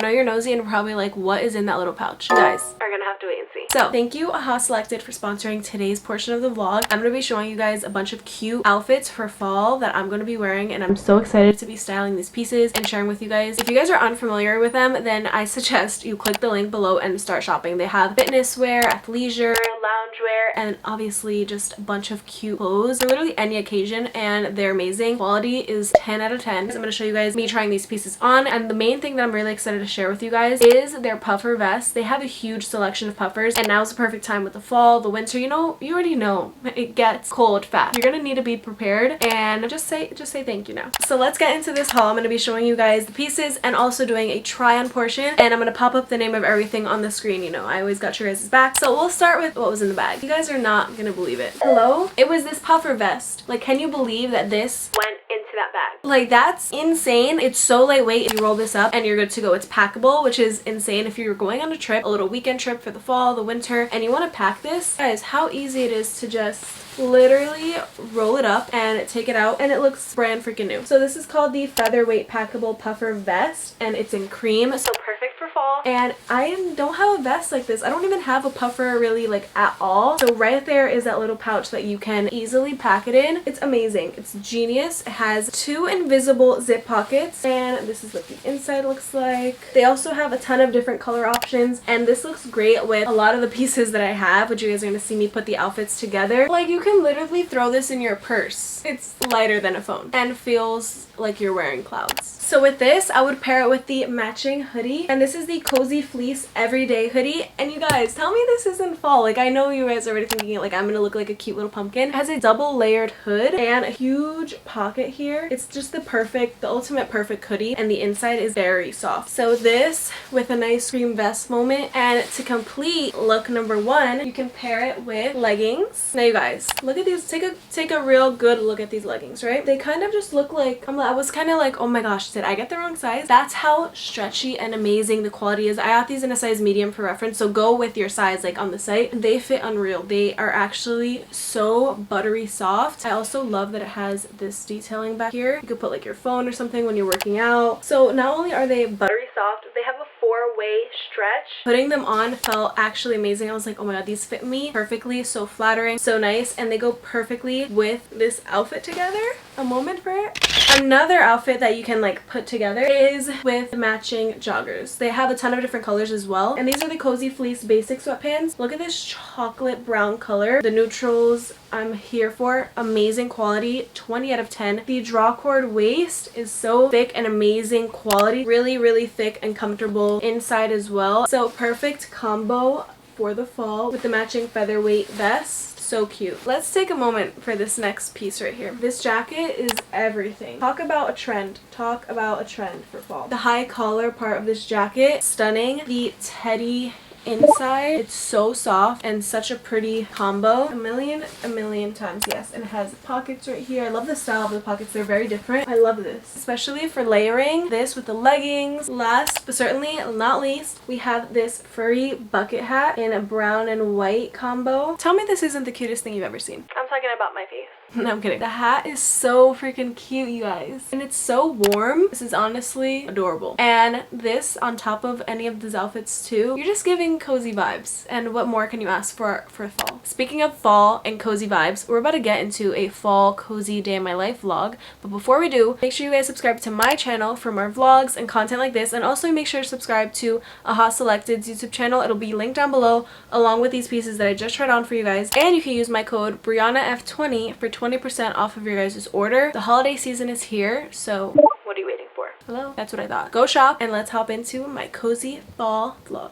know you're nosy and probably like, what is in that little pouch? You guys are gonna have to wait and see. So thank you ahaselected for sponsoring today's portion of the vlog. I'm gonna be showing you guys a bunch of cute outfits for fall that I'm gonna be wearing, and I'm so excited to be styling these pieces and sharing with you guys. If you guys are unfamiliar with them, then I suggest you click the link below and start shopping. They have fitness wear, athleisure, loungewear, and obviously just a bunch of cute clothes for literally any occasion, and they're amazing. Quality is 10 out of 10. I'm gonna show you guys me trying these pieces on, and the main thing that I'm really excited to share with you guys is their puffer vests. They have a huge selection of puffers, and now's the perfect time with the fall, the winter. You know, you already know it gets cold fast. You're gonna need to be prepared, and just say thank you now. So let's get into this haul. I'm gonna be showing you guys the pieces and also doing a try on portion, and I'm gonna pop up the name of everything on the screen. You know, I always got your guys' back. So we'll start with what was in the bag. You guys are not gonna believe it. Hello? It was this puffer vest. Like, can you believe that this went into that bag? Like, that's insane. It's so lightweight. You roll this up and you're good to go. It's packable, which is insane if you're going on a trip, a little weekend trip for the fall, the winter, and you want to pack this. Guys, how easy it is to just literally roll it up and take it out, and it looks brand freaking new. So this is called the Featherweight Packable Puffer Vest, and it's in cream, so perfect for fall. And I don't have a vest like this. I don't even have a puffer really, like, at all. So right there is that little pouch that you can easily pack it in. It's amazing. It's genius. It has 2 invisible zip pockets, and this is what the inside looks like. They also have a ton of different color options, and this looks great with a lot of the pieces that I have, which you guys are going to see me put the outfits together. Like, you can literally throw this in your purse. It's lighter than a phone and feels like you're wearing clouds. So with this, I would pair it with the matching hoodie, and this is the Cozy Fleece Everyday Hoodie. And you guys, tell me this isn't fall. Like, I know you guys are already thinking like I'm gonna look like a cute little pumpkin. It has a double layered hood and a huge pocket here. It's just the ultimate perfect hoodie, and the inside is very soft. So this with a nice cream vest moment, and to complete look number 1, you can pair it with leggings. Now you guys, look at these. Take a real good look at these leggings, right? They kind of just look like, I was kind of like, oh my gosh, did I get the wrong size? That's how stretchy and amazing the quality is. I got these in a size medium for reference, so go with your size like on the site. They fit unreal. They are actually so buttery soft. I also love that it has this detailing back here. You could put like your phone or something when you're working out. So not only are they buttery soft, they have a 4-way stretch. Putting them on felt actually amazing. I was like, oh my god, these fit me perfectly. So flattering, so nice, and they go perfectly with this outfit together. A moment for it. Another outfit that you can like put together is with matching joggers. They have a ton of different colors as well, and these are the Cozy Fleece basic sweatpants. Look at this chocolate brown color. The neutrals I'm here for. Amazing quality, 20 out of 10. The drawcord waist is so thick and amazing quality. Really thick and comfortable inside as well. So perfect combo for the fall with the matching featherweight vest. So cute. Let's take a moment for this next piece right here. This jacket is everything. Talk about a trend. Talk about a trend for fall. The high collar part of this jacket, stunning. The teddy inside, it's so soft and such a pretty combo. A million times yes. And it has pockets right here. I love the style of the pockets. They're very different. I love this, especially for layering this with the leggings. Last but certainly not least, we have this furry bucket hat in a brown and white combo. Tell me this isn't the cutest thing you've ever seen. I'm talking about my face. No, I'm kidding. The hat is so freaking cute, you guys. And it's so warm. This is honestly adorable. And this on top of any of these outfits too, you're just giving cozy vibes. And what more can you ask for fall? Speaking of fall and cozy vibes, we're about to get into a fall cozy day in my life vlog. But before we do, make sure you guys subscribe to my channel for more vlogs and content like this. And also make sure to subscribe to ahaselected's YouTube channel. It'll be linked down below along with these pieces that I just tried on for you guys. And you can use my code BriannaF20 for 20% off of your guys' order. The holiday season is here, so what are you waiting for? Hello? That's what I thought. Go shop, and let's hop into my cozy fall vlog.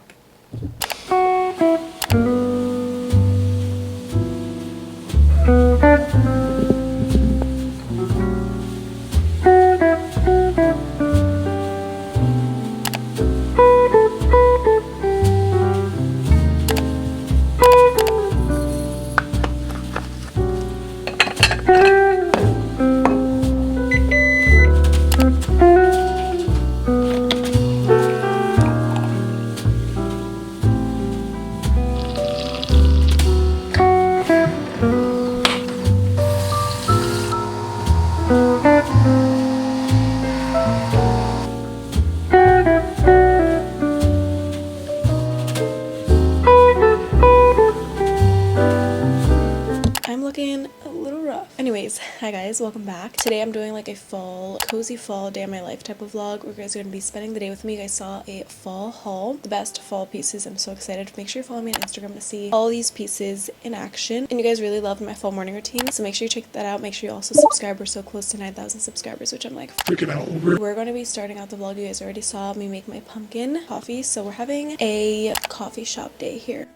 Hi guys, welcome back. Today I'm doing like a fall, cozy fall day of my life type of vlog where you guys are going to be spending the day with me. You guys saw a fall haul, the best fall pieces. I'm so excited. Make sure you follow me on Instagram to see all these pieces in action. And you guys really loved my fall morning routine, so make sure you check that out. Make sure you also subscribe. We're so close to 9,000 subscribers, which I'm like freaking out over. We're going to be starting out the vlog. You guys already saw me make my pumpkin coffee, so we're having a coffee shop day here.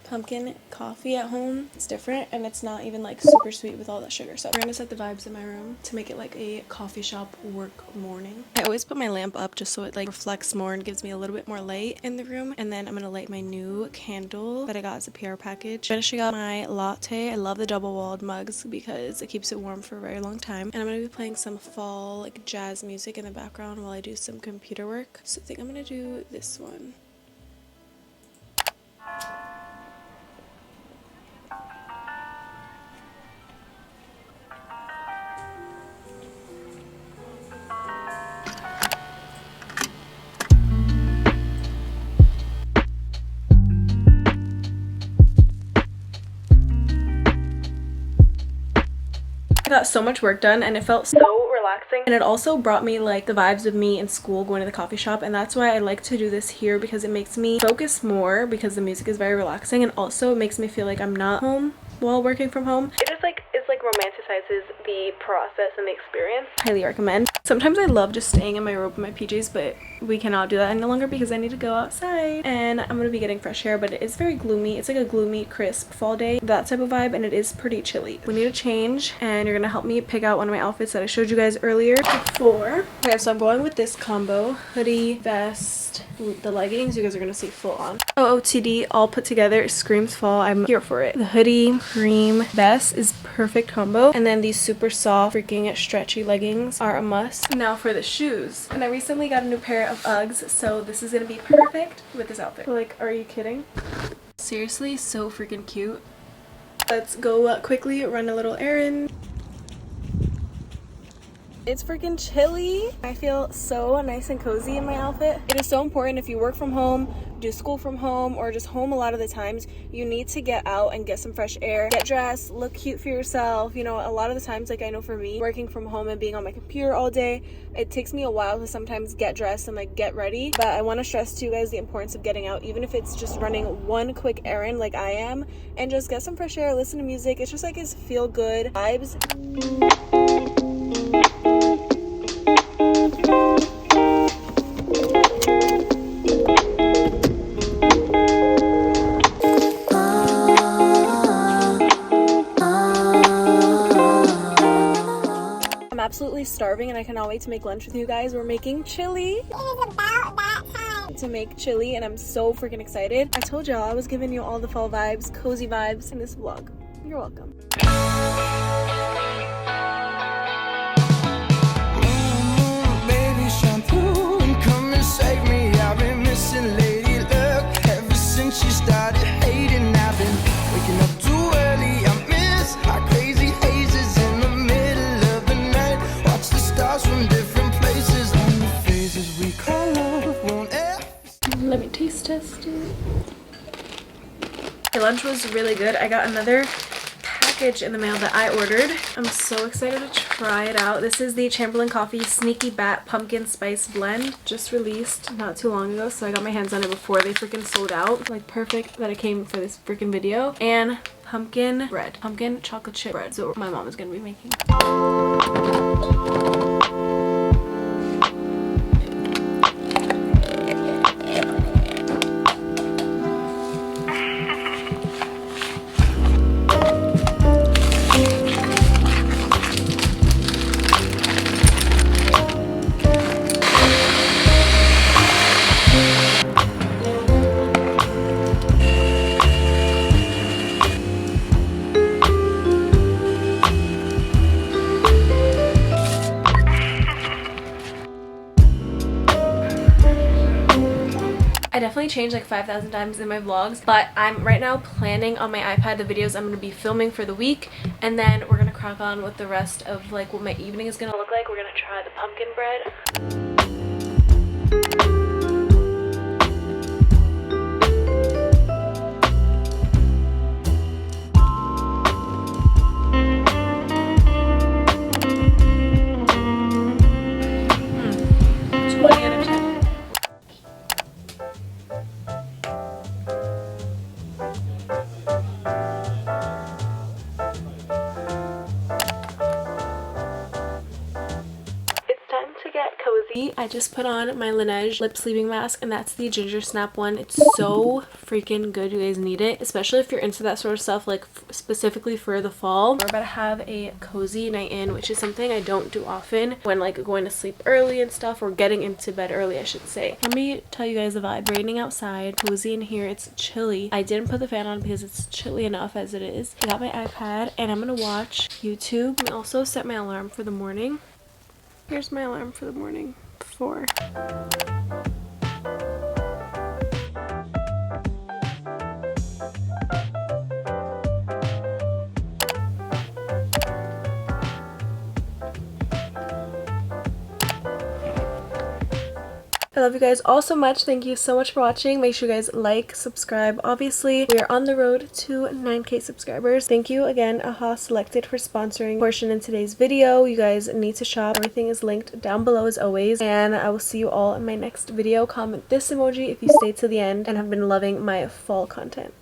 Pumpkin coffee at home. It's different and it's not even like super sweet with all that sugar. So we're gonna set the vibes in my room to make it like a coffee shop work morning. I always put my lamp up just so it like reflects more and gives me a little bit more light in the room. And then I'm gonna light my new candle that I got as a PR package. Finishing up my latte. I love the double walled mugs because it keeps it warm for a very long time. And I'm gonna be playing some fall like jazz music in the background while I do some computer work. So I think I'm gonna do this one. I got so much work done and it felt so relaxing, and it also brought me like the vibes of me in school going to the coffee shop, and that's why I like to do this here because it makes me focus more because the music is very relaxing, and also it makes me feel like I'm not home while working from home. It just like romanticizes the process and the experience. Highly recommend. Sometimes I love just staying in my robe in my PJs, but we cannot do that any longer because I need to go outside and I'm gonna be getting fresh air, but it is very gloomy. It's like a gloomy, crisp fall day, that type of vibe, and it is pretty chilly. We need to change and you're gonna help me pick out one of my outfits that I showed you guys earlier before. Okay, so I'm going with this combo: hoodie, vest, the leggings. You guys are gonna see full on. OOTD all put together. It screams fall. I'm here for it. The hoodie, cream, vest is perfect combo, and then these super soft freaking stretchy leggings are a must. Now for the shoes, and I recently got a new pair of Uggs, so this is gonna be perfect with this outfit. Like, are you kidding? Seriously, so freaking cute. Let's go quickly run a little errand. It's freaking chilly. I feel so nice and cozy in my outfit. It is so important if you work from home, do school from home, or just home a lot of the times, you need to get out and get some fresh air, get dressed, look cute for yourself. You know, a lot of the times, like I know for me, working from home and being on my computer all day, it takes me a while to sometimes get dressed and like get ready. But I want to stress to you guys the importance of getting out, even if it's just running one quick errand like I am, and just get some fresh air, listen to music. It's just like it's feel good vibes. I'm absolutely starving and I cannot wait to make lunch with you guys. We're making chili. It is about that time to make chili and I'm so freaking excited. I told y'all I was giving you all the fall vibes, cozy vibes in this vlog. You're welcome. Baby shampoo and come and save me. I've been missing lady luck ever since she started hating. I've been waking up too early. I miss how crazy hazes in the middle of the night. Watch the stars from different places on the phases we call love won't ever. Let me taste test it. The lunch was really good. I got another package in the mail that I ordered. I'm so excited to try it out. This is the Chamberlain Coffee Sneaky Bat Pumpkin Spice Blend. Just released not too long ago, so I got my hands on it before they freaking sold out. Like perfect that it came for this freaking video. And pumpkin bread. Pumpkin chocolate chip bread. So my mom is gonna be making. I definitely changed like 5,000 times in my vlogs, but I'm right now planning on my iPad the videos I'm going to be filming for the week, and then we're going to crack on with the rest of like what my evening is going to look like. We're going to try the pumpkin bread. I just put on my Laneige lip sleeping mask, and that's the Ginger Snap one. It's so freaking good. You guys need it, especially if you're into that sort of stuff, like specifically for the fall. We're about to have a cozy night in, which is something I don't do often when like going to sleep early and stuff, or getting into bed early I should say. Let me tell you guys the vibe. Raining outside, cozy in here, it's chilly. I didn't put the fan on because it's chilly enough as it is. I got my iPad and I'm gonna watch YouTube and also set my alarm for the morning. Here's my alarm for the morning. 4. I love you guys all so much. Thank you so much for watching. Make sure you guys like, subscribe. Obviously, we are on the road to 9K subscribers. Thank you again, ahaselected, for sponsoring a portion in today's video. You guys need to shop. Everything is linked down below as always. And I will see you all in my next video. Comment this emoji if you stayed to the end and have been loving my fall content.